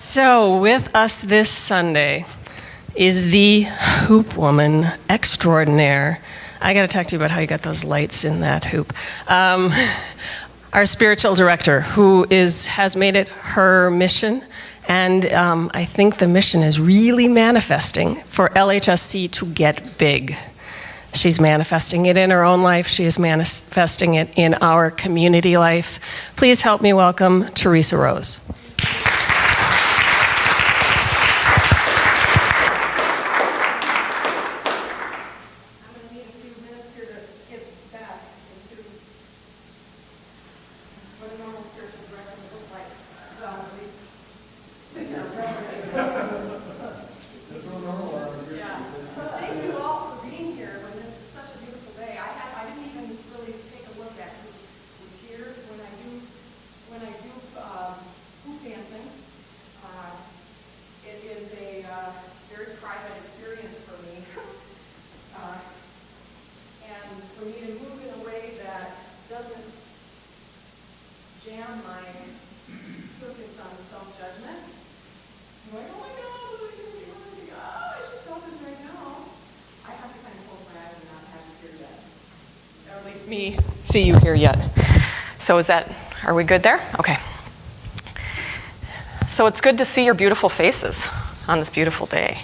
So, with us this Sunday is the hoop woman extraordinaire. I got to talk to you about how you got those lights in that hoop. Our spiritual director, who has made it her mission, and I think the mission is really manifesting for LHSC to get big. She's manifesting it in her own life. She is manifesting it in our community life. Please help me welcome Theresa Rose. Me see you here yet. So are we good there? Okay. So it's good to see your beautiful faces on this beautiful day.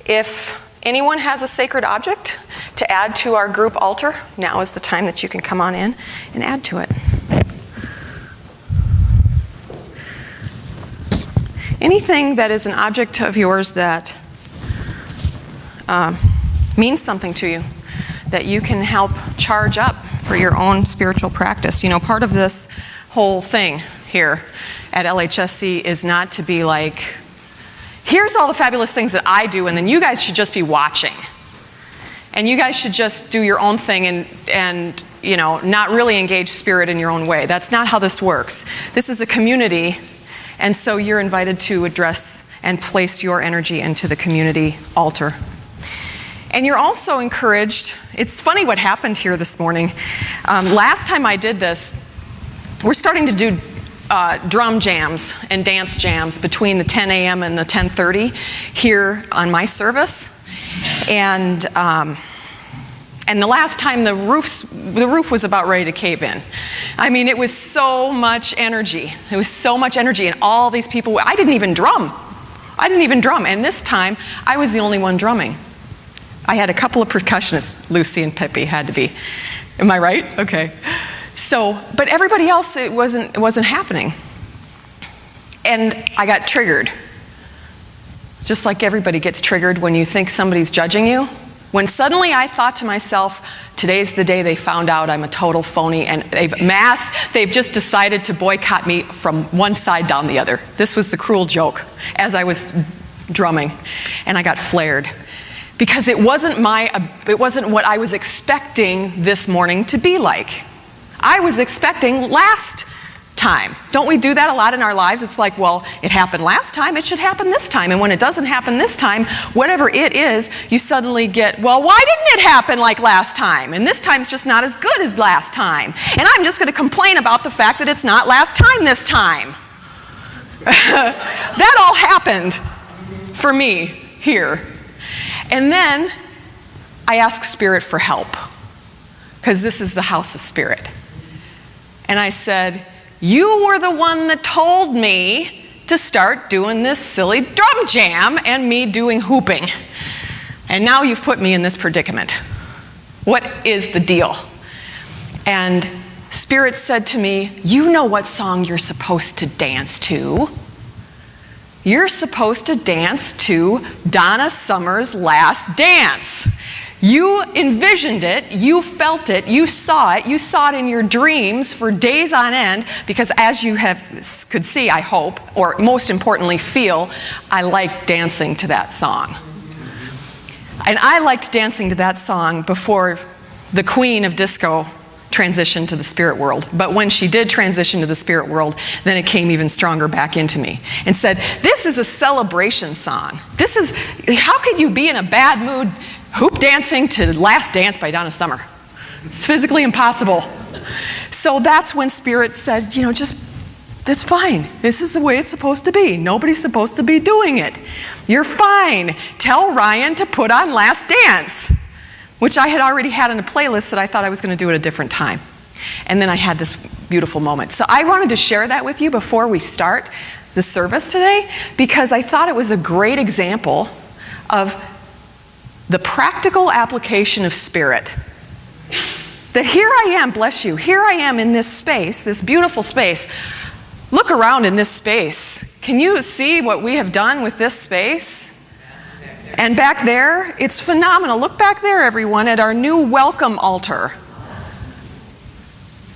If anyone has a sacred object to add to our group altar, now is the time that you can come on in and add to it. Anything that is an object of yours that means something to you, that you can help charge up for your own spiritual practice. You know, part of this whole thing here at LHSC is not to be like, here's all the fabulous things that I do, and then you guys should just be watching. And you guys should just do your own thing and you know, not really engage spirit in your own way. That's not how this works. This is a community, and so you're invited to address and place your energy into the community altar. And you're also encouraged. It's funny what happened here this morning. Last time I did this, we're starting to do drum jams and dance jams between the 10 a.m. and the 10:30 here on my service. And the last time the roof was about ready to cave in. I mean, it was so much energy. It was so much energy, and all these people. I didn't even drum. And this time I was the only one drumming. I had a couple of percussionists, Lucy and Pepe had to be. Am I right? Okay. So, but everybody else, it wasn't happening. And I got triggered. Just like everybody gets triggered when you think somebody's judging you. When suddenly I thought to myself, today's the day they found out I'm a total phony, and they've just decided to boycott me from one side down the other. This was the cruel joke as I was drumming, and I got flared. Because it wasn't what I was expecting this morning to be like. I was expecting last time. Don't we do that a lot in our lives? It's like, well, it happened last time, it should happen this time. And when it doesn't happen this time, whatever it is, you suddenly get, well, why didn't it happen like last time? And this time's just not as good as last time. And I'm just going to complain about the fact that it's not last time this time. That all happened for me here. And then I asked Spirit for help, because this is the house of Spirit. And I said, you were the one that told me to start doing this silly drum jam and me doing hooping. And now you've put me in this predicament. What is the deal? And Spirit said to me, you know what song you're supposed to dance to. You're supposed to dance to Donna Summer's Last Dance. You envisioned it, you felt it, you saw it in your dreams for days on end, because as you could see, I hope, or most importantly feel, I like dancing to that song. And I liked dancing to that song before the queen of disco transitioned to the spirit world. But when she did transition to the spirit world, then it came even stronger back into me and said, this is a celebration song. How could you be in a bad mood hoop dancing to Last Dance by Donna Summer? It's physically impossible. So that's when Spirit said, just That's fine. This is the way it's supposed to be. Nobody's supposed to be doing it. You're fine. Tell Ryan to put on Last Dance, which I had already had in a playlist that I thought I was going to do at a different time. And then I had this beautiful moment. So I wanted to share that with you before we start the service today, because I thought it was a great example of the practical application of spirit. That here I am, bless you, here I am in this space, this beautiful space. Look around in this space. Can you see what we have done with this space? And back there, it's phenomenal. Look back there, everyone, at our new welcome altar.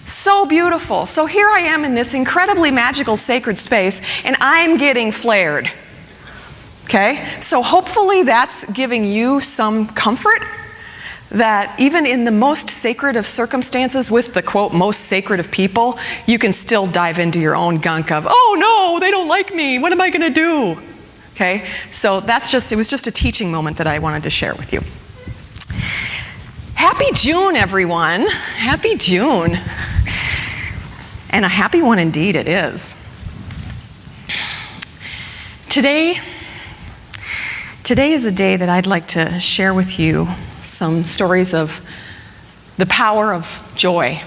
So beautiful. So here I am in this incredibly magical sacred space, and I'm getting flared. Okay? So hopefully that's giving you some comfort that even in the most sacred of circumstances with the, quote, most sacred of people, you can still dive into your own gunk of, oh no, they don't like me. What am I going to do? Okay? So it was just a teaching moment that I wanted to share with you. Happy June, everyone. Happy June. And a happy one indeed it is. Today is a day that I'd like to share with you some stories of the power of joy,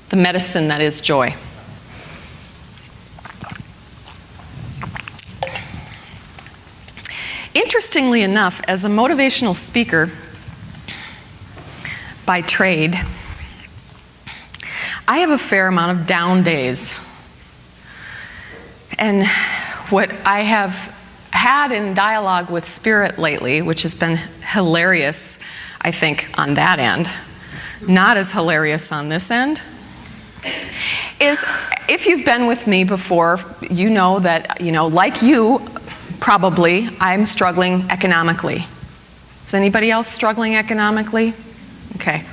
the medicine that is joy. Interestingly enough, as a motivational speaker by trade, I have a fair amount of down days. And what I have had in dialogue with Spirit lately, which has been hilarious, I think, on that end, not as hilarious on this end, is if you've been with me before, you know that, like you, probably, I'm struggling economically. Is anybody else struggling economically? Okay.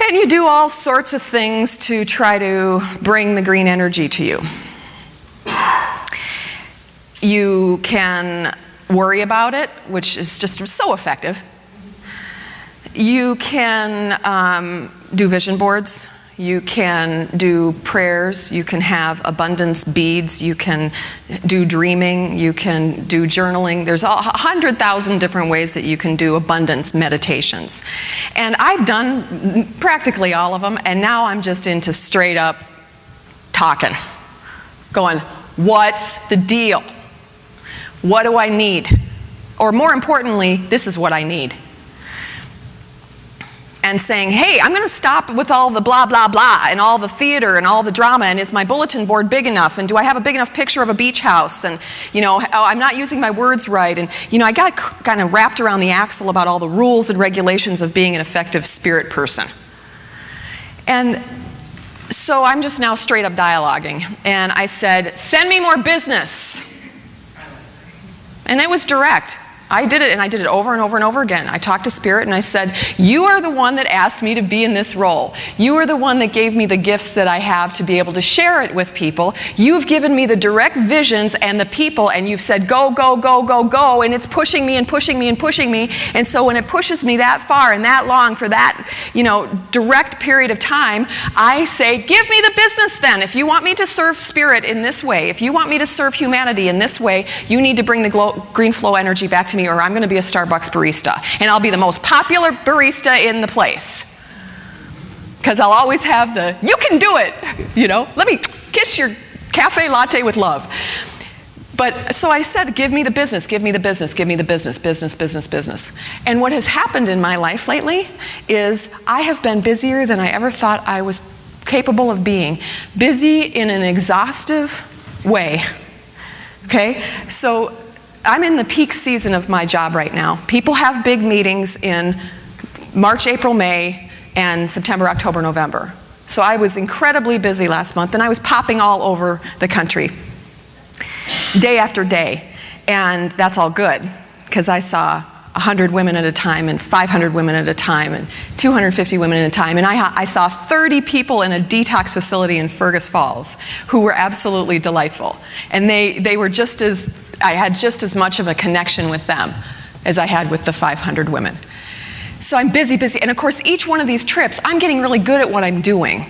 And you do all sorts of things to try to bring the green energy to you. You can worry about it, which is just so effective. You can do vision boards. You can do prayers. You can have abundance beads. You can do dreaming. You can do journaling. There's 100,000 different ways that you can do abundance meditations. And I've done practically all of them, and now I'm just into straight up talking. Going, what's the deal? What do I need? Or more importantly, this is what I need. And saying, hey, I'm going to stop with all the blah, blah, blah, and all the theater and all the drama, and is my bulletin board big enough, and do I have a big enough picture of a beach house, and, I'm not using my words right, and, I got kind of wrapped around the axle about all the rules and regulations of being an effective spirit person. And so I'm just now straight up dialoguing, and I said, send me more business. And it was direct. I did it, and I did it over and over and over again. I talked to Spirit, and I said, you are the one that asked me to be in this role. You are the one that gave me the gifts that I have to be able to share it with people. You've given me the direct visions and the people, and you've said, go, go, go, go, go, and it's pushing me and pushing me and pushing me. And so when it pushes me that far and that long for that, direct period of time, I say, give me the business then. If you want me to serve Spirit in this way, if you want me to serve humanity in this way, you need to bring the green flow energy back to me, or I'm going to be a Starbucks barista, and I'll be the most popular barista in the place, because I'll always have the, you can do it, let me kiss your cafe latte with love. But so I said, give me the business, give me the business, give me the business, business, business, business. And what has happened in my life lately is I have been busier than I ever thought I was capable of being. Busy in an exhaustive way. Okay? So I'm in the peak season of my job right now. People have big meetings in March, April, May, and September, October, November. So I was incredibly busy last month, and I was popping all over the country, day after day. And that's all good, because I saw 100 women at a time, and 500 women at a time, and 250 women at a time. And I saw 30 people in a detox facility in Fergus Falls who were absolutely delightful. And they were I had just as much of a connection with them as I had with the 500 women. So I'm busy. And of course, each one of these trips, I'm getting really good at what I'm doing.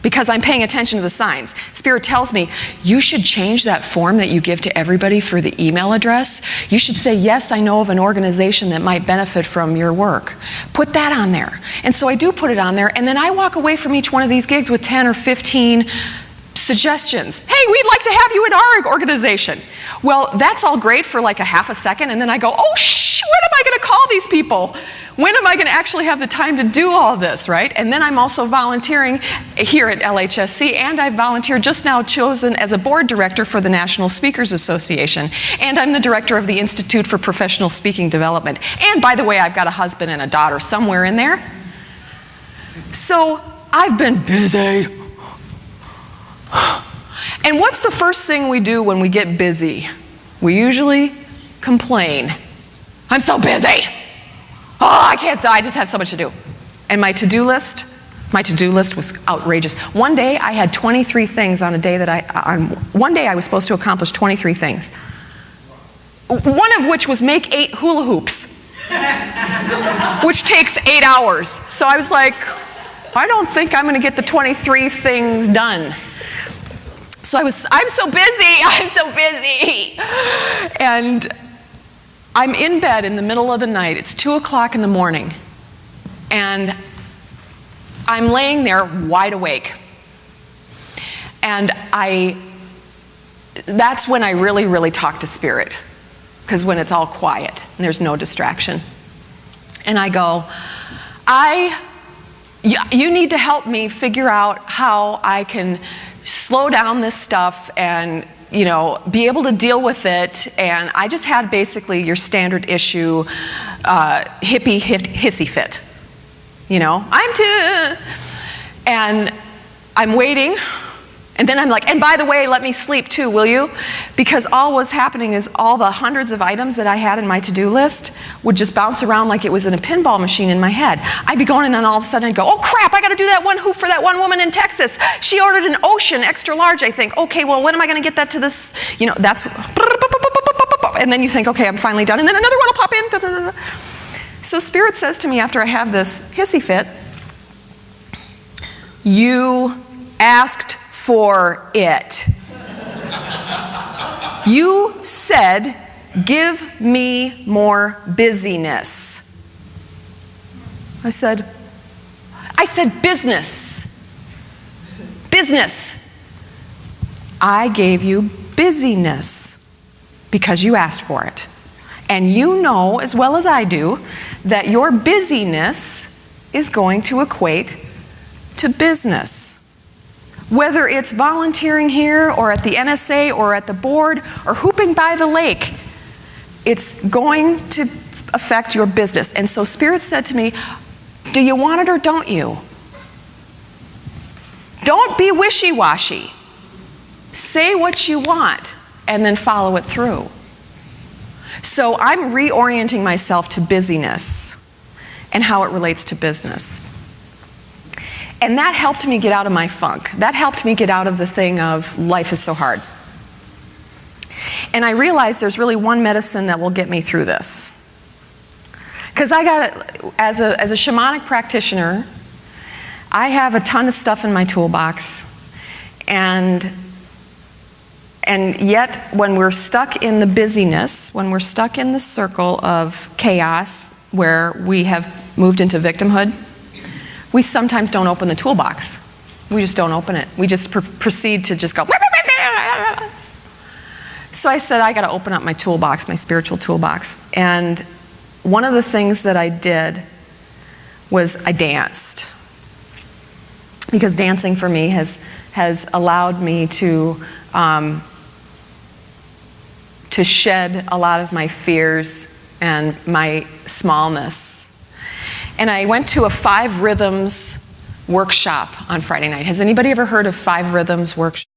because I'm paying attention to the signs. Spirit tells me, you should change that form that you give to everybody for the email address. You should say, yes, I know of an organization that might benefit from your work. Put that on there. And so I do put it on there, and then I walk away from each one of these gigs with 10 or 15 suggestions. Hey, we'd like to have you in our organization. Well, that's all great for like a half a second, and then I go, oh, when am I going to call these people? When am I going to actually have the time to do all this, right? And then I'm also volunteering here at LHSC, and I've volunteered, just now chosen as a board director for the National Speakers Association, and I'm the director of the Institute for Professional Speaking Development. And by the way, I've got a husband and a daughter somewhere in there. So I've been busy. And what's the first thing we do when we get busy? We usually complain. I'm so busy. Oh, I just have so much to do. And my to-do list was outrageous. One day I had 23 things on a day that one day I was supposed to accomplish 23 things. One of which was make 8 hula hoops, which takes 8 hours. So I was like, I don't think I'm gonna get the 23 things done. So I'm so busy. And I'm in bed in the middle of the night. It's 2 o'clock in the morning. And I'm laying there wide awake. And that's when I really, really talk to Spirit. Because when it's all quiet and there's no distraction. And I go, you need to help me figure out how I can slow down this stuff and be able to deal with it. And I just had basically your standard issue hippie hissy fit. And I'm waiting. And then I'm like, and by the way, let me sleep too, will you? Because all was happening is all the hundreds of items that I had in my to-do list would just bounce around like it was in a pinball machine in my head. I'd be going and then all of a sudden I'd go, oh crap, I gotta do that one hoop for that one woman in Texas. She ordered an Ocean extra large, I think. Okay, well, when am I gonna get that to this? That's, and then you think, okay, I'm finally done. And then another one will pop in. So Spirit says to me after I have this hissy fit, you asked for it. You said, give me more busyness. I said, business. Business. I gave you busyness because you asked for it. And you know as well as I do that your busyness is going to equate to business. Whether it's volunteering here or at the NSA or at the board or hooping by the lake, it's going to affect your business. And so Spirit said to me, do you want it or don't you? Don't be wishy-washy. Say what you want and then follow it through. So I'm reorienting myself to busyness and how it relates to business. And that helped me get out of my funk. That helped me get out of the thing of life is so hard. And I realized there's really one medicine that will get me through this. Because as a shamanic practitioner, I have a ton of stuff in my toolbox. And yet, when we're stuck in the busyness, when we're stuck in the circle of chaos, where we have moved into victimhood, we sometimes don't open the toolbox. We just don't open it. We just proceed to just go. So I said, I got to open up my toolbox, my spiritual toolbox. And one of the things that I did was I danced. Because dancing for me has allowed me to shed a lot of my fears and my smallness. And I went to a 5 Rhythms workshop on Friday night. Has anybody ever heard of 5 Rhythms workshop?